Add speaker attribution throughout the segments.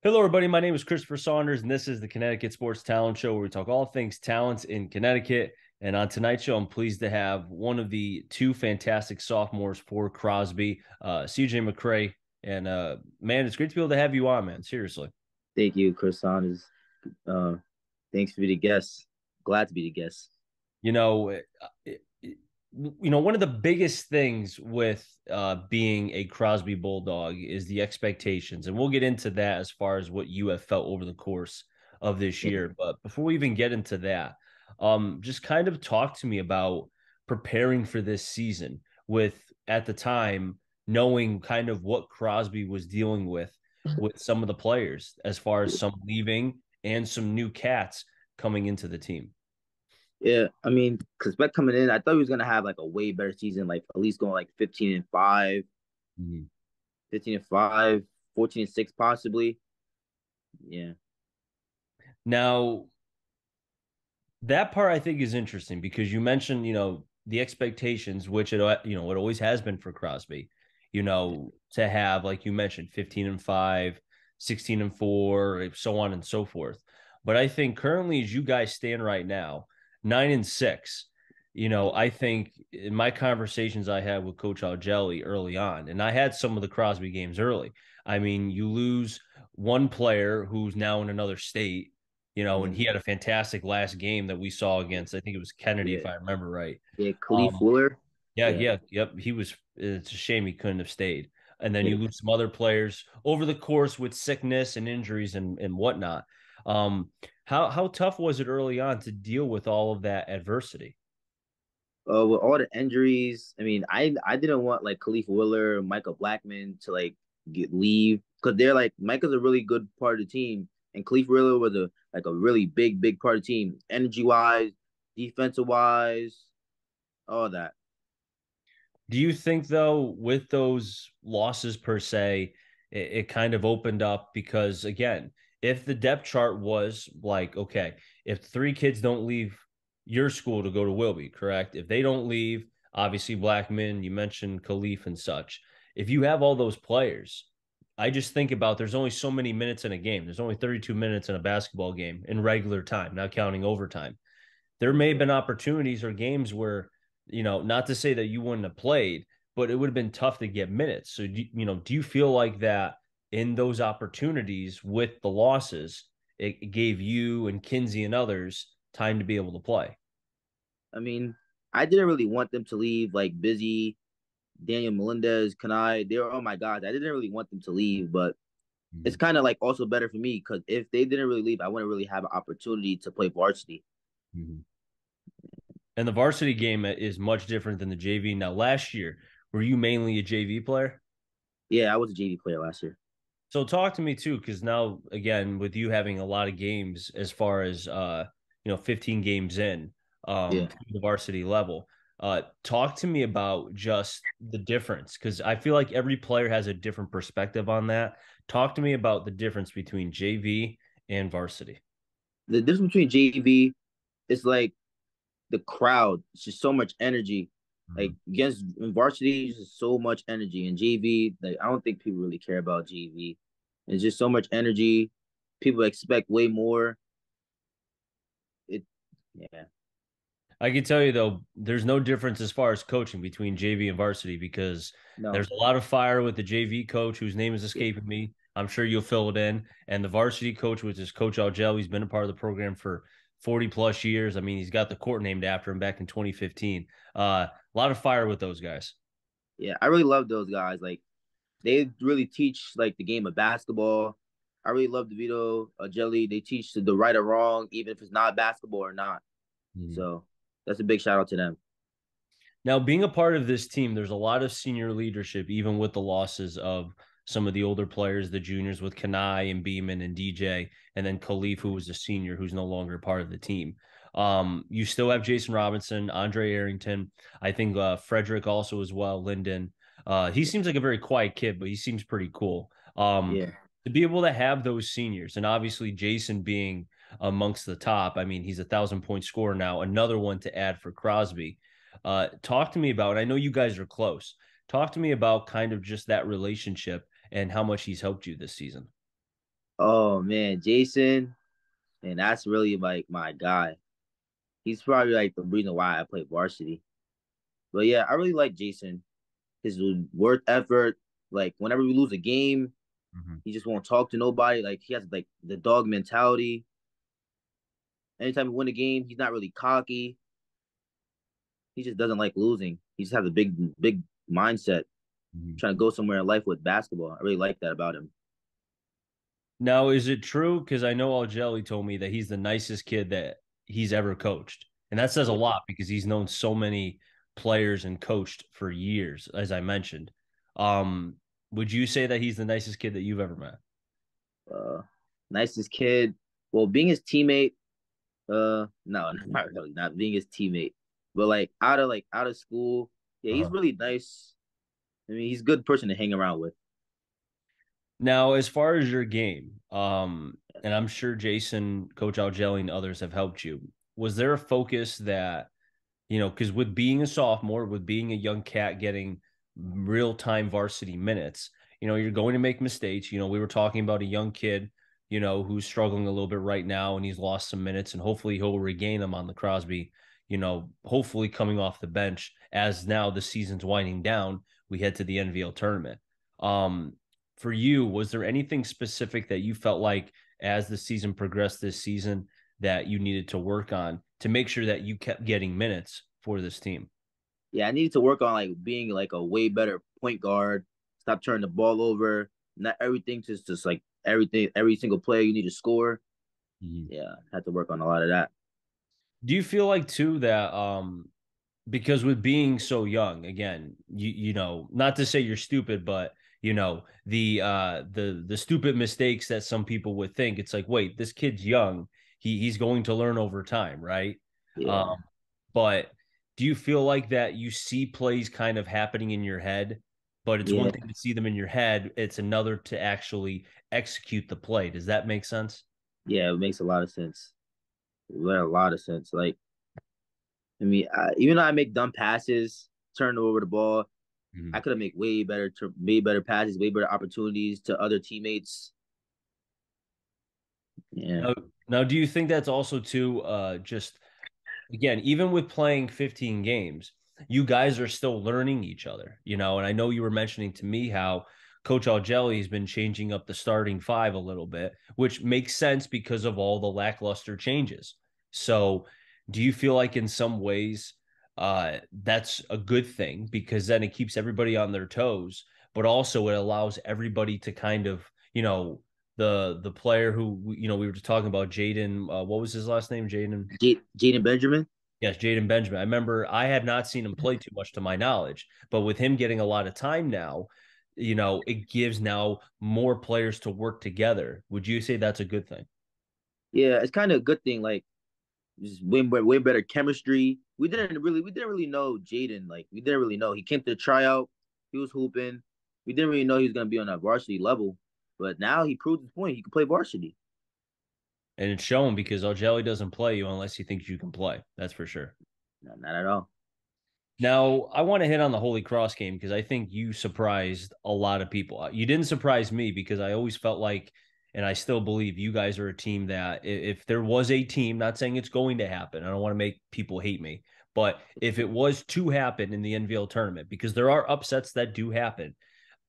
Speaker 1: Hello, everybody. My name is Christopher Saunders, and this is the Connecticut Sports Talent Show, where we talk all things talents in Connecticut. And on tonight's show, I'm pleased to have one of the two fantastic sophomores for Crosby, CJ McRae. And man, it's great to be able to have you on, man. Seriously.
Speaker 2: Thank you, Chris Saunders. Uh, thanks for the guest. Glad to be the guest.
Speaker 1: You know, one of the biggest things with being a Crosby Bulldog is the expectations, and we'll get into that as far as what you have felt over the course of this
Speaker 2: Yeah.
Speaker 1: year. But before we even get into that, just kind of talk to me about preparing for this season with at the time knowing kind of what Crosby was dealing with some of the players as far as some leaving and some new cats coming into the team.
Speaker 2: Yeah, I mean, because Beck coming in, I thought he was gonna have like a way better season, like at least going like 15-5,
Speaker 1: Mhm.
Speaker 2: 15-5, 14-6 possibly. Yeah.
Speaker 1: Now, that part I think is interesting because you mentioned, the expectations, which it always has been for Crosby, to have, like you mentioned, 15-5, 16-4, so on and so forth. But I think currently, as you guys stand right now, 9-6, I think in my conversations I had with Coach Algelli early on, and I had some of the Crosby games early. I mean, you lose one player who's now in another state, and
Speaker 2: Mhm.
Speaker 1: he had a fantastic last game that we saw against, I think it was Kennedy,
Speaker 2: Yeah.
Speaker 1: if I remember right.
Speaker 2: Yeah. Khalif
Speaker 1: Um,
Speaker 2: Fuller.
Speaker 1: yeah,
Speaker 2: Yeah.
Speaker 1: yeah, yep. It's a shame he couldn't have stayed. And then you
Speaker 2: Yeah.
Speaker 1: lose some other players over the course with sickness and injuries and whatnot. Um, how tough was it early on to deal with all of that adversity?
Speaker 2: With all the injuries, I mean, I didn't want like Khalif Willer, Michael Blackman to like leave because they're like Michael's a really good part of the team, and Khalif Willer was a really big part of the team, energy wise, defensive wise, all that.
Speaker 1: Do you think, though, with those losses per se, it kind of opened up because, again, if the depth chart was like, okay, if three kids don't leave your school to go to Wilby, correct? If they don't leave, obviously Blackman, you mentioned Khalif and such. If you have all those players, I just think about there's only so many minutes in a game. There's only 32 minutes in a basketball game in regular time, not counting overtime. There may have been opportunities or games where, not to say that you wouldn't have played, but it would have been tough to get minutes. So, do you feel like that in those opportunities with the losses, it gave you and Kinsey and others time to be able to play?
Speaker 2: I mean, I didn't really want them to leave. Like Busy, Daniel Melendez, Kanai, they're oh my god, I didn't really want them to leave, but it's
Speaker 1: Mhm.
Speaker 2: kind of like also better for me because if they didn't really leave, I wouldn't really have an opportunity to play varsity.
Speaker 1: Mhm. And the varsity game is much different than the JV. Now, last year, were you mainly a JV player?
Speaker 2: Yeah, I was a JV player last year.
Speaker 1: So talk to me too, because now again, with you having a lot of games as far as 15 games in
Speaker 2: Yeah.
Speaker 1: to the varsity level. Talk to me about just the difference because I feel like every player has a different perspective on that. Talk to me about the difference between JV and varsity.
Speaker 2: The difference between JV is like the crowd. It's just so much energy. Like
Speaker 1: Mhm.
Speaker 2: against in varsity, it's just so much energy. In JV, like I don't think people really care about JV. It's just so much energy. People expect way more. It yeah.
Speaker 1: I can tell you though, there's no difference as far as coaching between JV and varsity because
Speaker 2: No.
Speaker 1: there's a lot of fire with the JV coach whose name is
Speaker 2: Yeah.
Speaker 1: escaping me. I'm sure you'll fill it in. And the varsity coach, which is Coach Algel, he's been a part of the program for 40 plus years. I mean, he's got the court named after him back in 2015. A lot of fire with those guys.
Speaker 2: Yeah. I really love those guys. Like they really teach like the game of basketball. I really love DeVito, Jelly. They teach the right or wrong, even if it's not basketball or not.
Speaker 1: Mhm.
Speaker 2: So that's a big shout out to them.
Speaker 1: Now, being a part of this team, there's a lot of senior leadership, even with the losses of some of the older players, the juniors with Kanai and Beeman and DJ, and then Khalif, who was a senior, who's no longer part of the team. You still have Jason Robinson, Andre Arrington. I think Frederick also as well, Linden. He
Speaker 2: Yeah.
Speaker 1: seems like a very quiet kid, but he seems pretty cool.
Speaker 2: Yeah.
Speaker 1: To be able to have those seniors, and obviously Jason being amongst the top, I mean, he's 1,000 point scorer now, another one to add for Crosby. Talk to me about, I know you guys are close. Talk to me about kind of just that relationship and how much he's helped you this season.
Speaker 2: Oh man, Jason, and that's really like my guy. He's probably like the reason why I play varsity. But yeah, I really like Jason. His work effort, like whenever we lose a game,
Speaker 1: Mhm.
Speaker 2: he just won't talk to nobody. Like he has like the dog mentality. Anytime we win a game, he's not really cocky. He just doesn't like losing. He just has a big mindset,
Speaker 1: Mhm.
Speaker 2: trying to go somewhere in life with basketball. I really like that about him.
Speaker 1: Now, is it true? Because I know Algelli told me that he's the nicest kid that he's ever coached. And that says a
Speaker 2: Yeah.
Speaker 1: lot because he's known so many players and coached for years, as I mentioned. Um, would you say that he's the nicest kid that you've ever met?
Speaker 2: Uh, nicest kid. Well, being his teammate, no, not really, not being his teammate, but like out of school, yeah, he's
Speaker 1: Uh-huh.
Speaker 2: really nice. I mean, he's a good person to hang around with.
Speaker 1: Now, as far as your game, and I'm sure Jason, Coach Algelli, and others have helped you, was there a focus that because with being a sophomore, with being a young cat getting real time varsity minutes, you're going to make mistakes. We were talking about a young kid, who's struggling a little bit right now and he's lost some minutes and hopefully he'll regain them on the Crosby, hopefully coming off the bench as now the season's winding down. We head to the NVL tournament. Um, for you, was there anything specific that you felt like as the season progressed this season that you needed to work on to make sure that you kept getting minutes for this team?
Speaker 2: Yeah, I needed to work on like being like a way better point guard. Stop turning the ball over. Not everything just like everything every single play you need to score.
Speaker 1: Mhm.
Speaker 2: Yeah, I had to work on a lot of that.
Speaker 1: Do you feel like too that because with being so young, again, not to say you're stupid, but the stupid mistakes that some people would think, it's like, wait, this kid's young. He's going to learn over time, right?
Speaker 2: Yeah,
Speaker 1: Um, but do you feel like that you see plays kind of happening in your head, but it's one
Speaker 2: yeah,
Speaker 1: thing to see them in your head, it's another to actually execute the play. Does that make sense?
Speaker 2: yeah. It makes a lot of sense. It made a lot of sense. Like I mean, even though I make dumb passes, turn over the ball, I
Speaker 1: Mhm.
Speaker 2: could have made way better passes, way better opportunities to other teammates. Yeah,
Speaker 1: Now, now, do you think that's also too just again, even with playing 15 games, you guys are still learning each other, and I know you were mentioning to me how Coach Algelli has been changing up the starting five a little bit, which makes sense because of all the lackluster changes. So, do you feel like in some ways that's a good thing because then it keeps everybody on their toes, but also it allows everybody to kind of, the player who we were just talking about, Jaden, what was his last name? Jaden.
Speaker 2: Jaden Benjamin.
Speaker 1: Yes, Jaden Benjamin. I remember I had not seen him play too much to my knowledge, but with him getting a lot of time now, it gives now more players to work together. Would you say that's a good thing?
Speaker 2: Yeah, it's kind of a good thing. Like just way better chemistry. We didn't really know Jaden. Like we didn't really know. He came to the tryout. He was hooping. We didn't really know he was gonna be on that varsity level. But now he proved his point. He can play varsity.
Speaker 1: And it's shown because Jelly doesn't play you unless he thinks you can play. That's for sure.
Speaker 2: No, not at all.
Speaker 1: Now, I want to hit on the Holy Cross game because I think you surprised a lot of people. You didn't surprise me because I always felt like, and I still believe you guys are a team that if there was a team, not saying it's going to happen, I don't want to make people hate me, but if it was to happen in the NVL tournament, because there are upsets that do happen,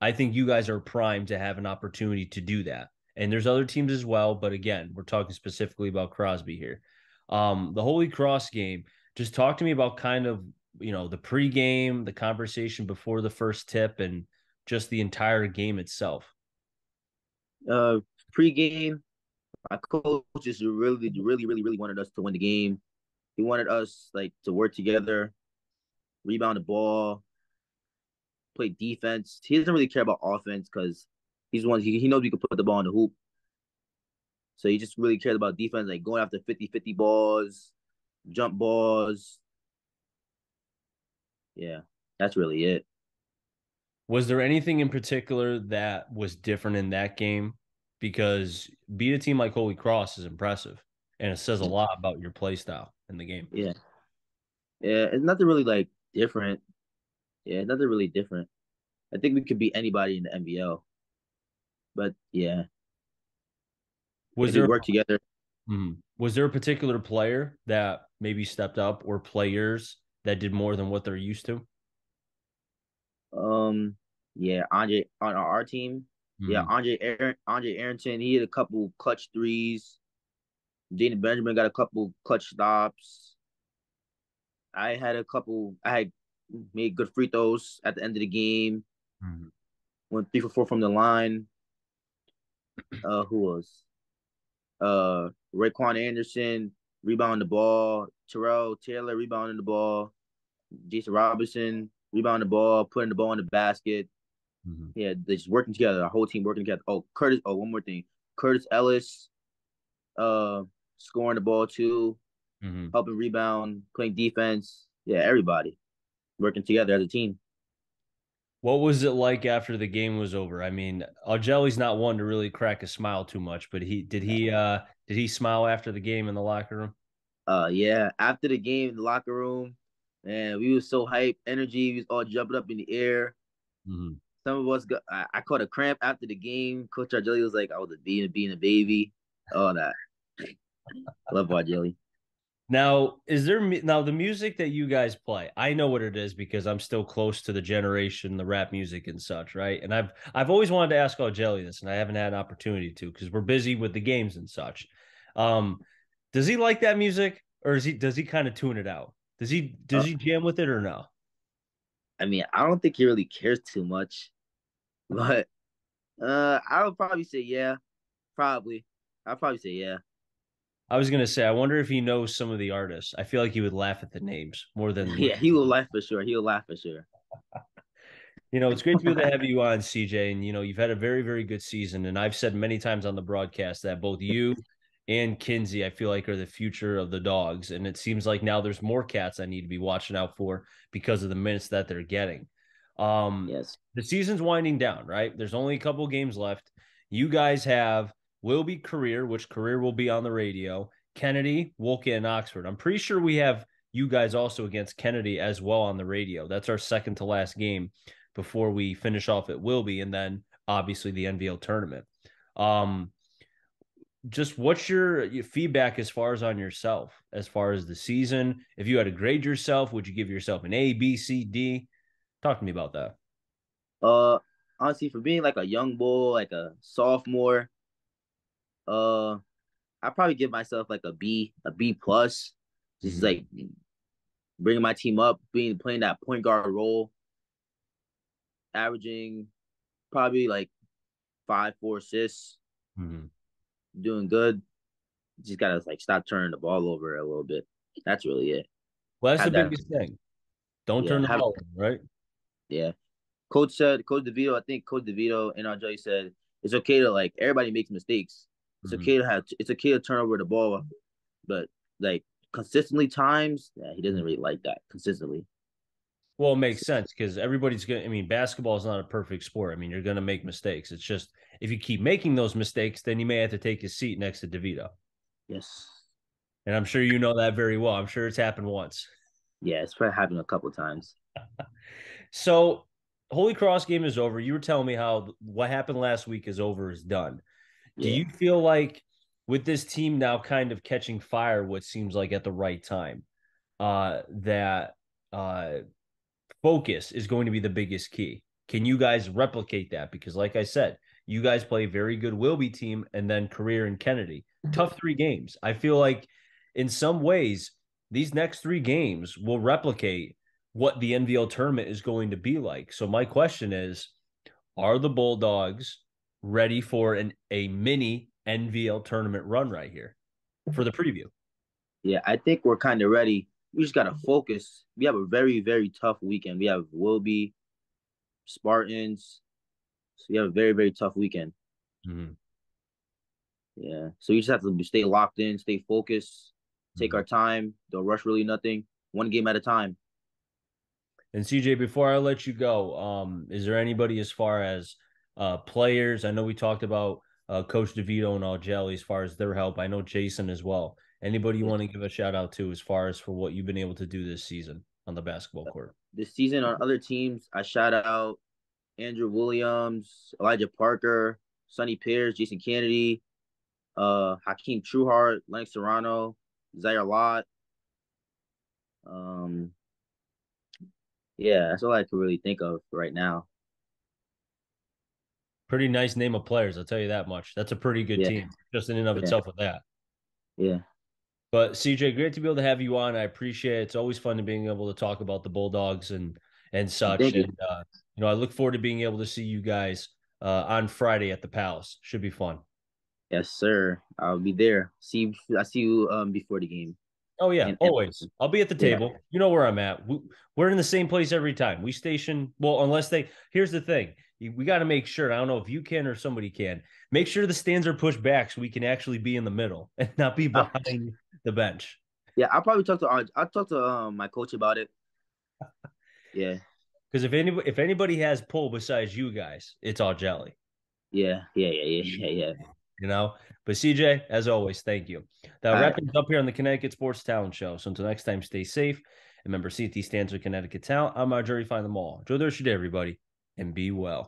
Speaker 1: I think you guys are primed to have an opportunity to do that. And there's other teams as well, but again, we're talking specifically about Crosby here. The Holy Cross game, just talk to me about kind of, the pregame, the conversation before the first tip, and just the entire game itself.
Speaker 2: Uh, Pre-game, my coach just really wanted us to win the game. He wanted us like to work together, rebound the ball, play defense. He doesn't really care about offense because he knows we can put the ball in the hoop. So he just really cares about defense, like going after 50-50 balls, jump balls. Yeah, that's really it.
Speaker 1: Was there anything in particular that was different in that game? Because beat a team like Holy Cross is impressive, and it says a lot about your play style in the game.
Speaker 2: Yeah. Yeah, it's nothing really like different. Yeah, nothing really different. I think we could beat anybody in the NBL. But yeah.
Speaker 1: Was
Speaker 2: They
Speaker 1: there
Speaker 2: work together.
Speaker 1: was there a particular player that maybe stepped up or players that did more than what they're used to?
Speaker 2: Um, yeah, Andre on our team. Yeah,
Speaker 1: Mm-hmm.
Speaker 2: Andre Arrington. He hit a couple clutch threes. Jaden Benjamin got a couple clutch stops. I had a couple. I had made good free throws at the end of the game.
Speaker 1: Mm-hmm.
Speaker 2: Went 3 for 4 from the line. Who was? Raekwon Anderson rebounding the ball. Terrell Taylor rebounding the ball. Jason Robinson rebounding the ball, putting the ball in the basket.
Speaker 1: Mm-hmm.
Speaker 2: Yeah, they're just working together. Our whole team working together. Oh, Curtis. Oh, one more thing. Curtis Ellis, uh, scoring the ball too,
Speaker 1: Mm-hmm.
Speaker 2: helping rebound, playing defense. Yeah, everybody working together as a team.
Speaker 1: What was it like after the game was over? I mean, Algelli's not one to really crack a smile too much, but did he smile after the game in the locker room?
Speaker 2: Yeah. After the game in the locker room, man, we was so hyped. Energy, we was all jumping up in the air.
Speaker 1: Mm-hmm.
Speaker 2: Some of us got. I caught a cramp after the game. Coach Argelli was like, "I was being a baby." All that. Love Argelli.
Speaker 1: Now the music that you guys play? I know what it is because I'm still close to the generation, the rap music and such, right? And I've always wanted to ask Jelly this, and I haven't had an opportunity to because we're busy with the games and such. Um, does he like that music, or does he kind of tune it out? Does
Speaker 2: Uh,
Speaker 1: he jam with it or no?
Speaker 2: I mean, I don't think he really cares too much, but I would probably say yeah. Probably, I'd probably say yeah.
Speaker 1: I was gonna say, I wonder if he knows some of the artists. I feel like he would laugh at the names more than
Speaker 2: Yeah,
Speaker 1: listen
Speaker 2: he
Speaker 1: to
Speaker 2: will
Speaker 1: them.
Speaker 2: laugh for sure. He'll laugh for sure.
Speaker 1: It's great to be able to have you on, CJ. And you've had a very, very good season. And I've said many times on the broadcast that both you and Kinsey, I feel like, are the future of the dogs. And it seems like now there's more cats I need to be watching out for because of the minutes that they're getting.
Speaker 2: Yes,
Speaker 1: The season's winding down, right? There's only a couple games left. You guys have will be career, which career will be on the radio. Kennedy, Wolke, and Oxford. I'm pretty sure we have you guys also against Kennedy as well on the radio. That's our second to last game before we finish off at Wilby, and then obviously the NVL tournament. Um, just what's your feedback as far as on yourself, as far as the season? If you had to grade yourself, would you give yourself an A, B, C, D? Talk to me about that.
Speaker 2: Uh, honestly, for being like a young bull, like a sophomore, uh, I probably give myself like a B plus. Just
Speaker 1: Mm-hmm.
Speaker 2: like bringing my team up, being playing that point guard role, averaging probably like 5, 4 assists,
Speaker 1: Mm-hmm.
Speaker 2: doing good. Just gotta like stop turning the ball over a little bit. That's really it.
Speaker 1: Well, that's the
Speaker 2: Have that,
Speaker 1: biggest thing. Don't turn
Speaker 2: yeah,
Speaker 1: the
Speaker 2: have
Speaker 1: ball over, right?
Speaker 2: yeah. Coach DeVito, I think Coach DeVito and RJ said it's okay to like everybody makes mistakes.
Speaker 1: Mm-hmm.
Speaker 2: It's okay to turn over the ball, but like consistently times, yeah, he doesn't really like that consistently.
Speaker 1: Well, it makes sense because everybody's going to, I mean, basketball is not a perfect sport. I mean, you're going to make mistakes. It's just if you keep making those mistakes, then you may have to take his seat next to DeVito.
Speaker 2: Yes.
Speaker 1: And I'm sure you know that very well. I'm sure it's happened once.
Speaker 2: Yeah, it's probably happened a couple times.
Speaker 1: So, Holy Cross game is over. You were telling me how what happened last week is over, is done. Do
Speaker 2: Yeah.
Speaker 1: you feel like with this team now kind of catching fire, what seems like at the right time, that uh, focus is going to be the biggest key? Can you guys replicate that? Because, like I said, you guys play a very good Wilby team and then Career and Kennedy. Tough 3 games. I feel like in some ways, these next 3 games will replicate what the NVL tournament is going to be like. So, my question is, are the Bulldogs ready for a mini NVL tournament run right here for the preview?
Speaker 2: Yeah, I think we're kind of ready. We just gotta focus. We have a very, very tough weekend. We have Wilby, Spartans. So we have a very, very tough weekend.
Speaker 1: Mm-hmm.
Speaker 2: Yeah. So you just have to stay locked in, stay focused, take
Speaker 1: Mm-hmm.
Speaker 2: our time. Don't rush really nothing. One game at a time.
Speaker 1: And CJ, before I let you go, is there anybody as far as players? I know we talked about Coach DeVito and all Jelly as far as their help. I know Jason as well. Anybody you
Speaker 2: Yes.
Speaker 1: want to give a shout out to as far as for what you've been able to do this season on the basketball court?
Speaker 2: This season on other teams, I shout out Andrew Williams, Elijah Parker, Sonny Pierce, Jason Kennedy. Hakeem Trueheart, Lennox Serrano, Zaire Lott. Um, yeah, that's all I could really think of right now.
Speaker 1: Pretty nice name of players, I'll tell you that much. That's a pretty good
Speaker 2: Yeah,
Speaker 1: team, just in and of
Speaker 2: yeah,
Speaker 1: itself with that.
Speaker 2: yeah.
Speaker 1: But CJ, great to be able to have you on. I appreciate it. It's always fun to being able to talk about the Bulldogs and such.
Speaker 2: Thank you.
Speaker 1: And I look forward to being able to see you guys on Friday at the Palace. Should be fun.
Speaker 2: Yes, sir. I'll be there. I see you before the game.
Speaker 1: Oh yeah,
Speaker 2: And
Speaker 1: always. I'll be at the
Speaker 2: yeah.
Speaker 1: table. You know where I'm at. We're in the same place every time. We station well, unless they. Here's the thing: we got to make sure. I don't know if you can or somebody can make sure the stands are pushed back so we can actually be in the middle and not be
Speaker 2: I,
Speaker 1: behind the bench.
Speaker 2: yeah, I'll talk to my coach about it. Yeah.
Speaker 1: Because if anybody has pull besides you guys, it's all jelly.
Speaker 2: Yeah. Yeah, yeah, yeah, yeah, yeah.
Speaker 1: You know. But CJ, as always, thank you. That
Speaker 2: All right.
Speaker 1: wraps things up here on the Connecticut Sports Talent Show. So until next time, stay safe. And remember, CT stands for Connecticut Talent. I'm Marjorie. Find them all. Enjoy the rest of your day, everybody, and be well.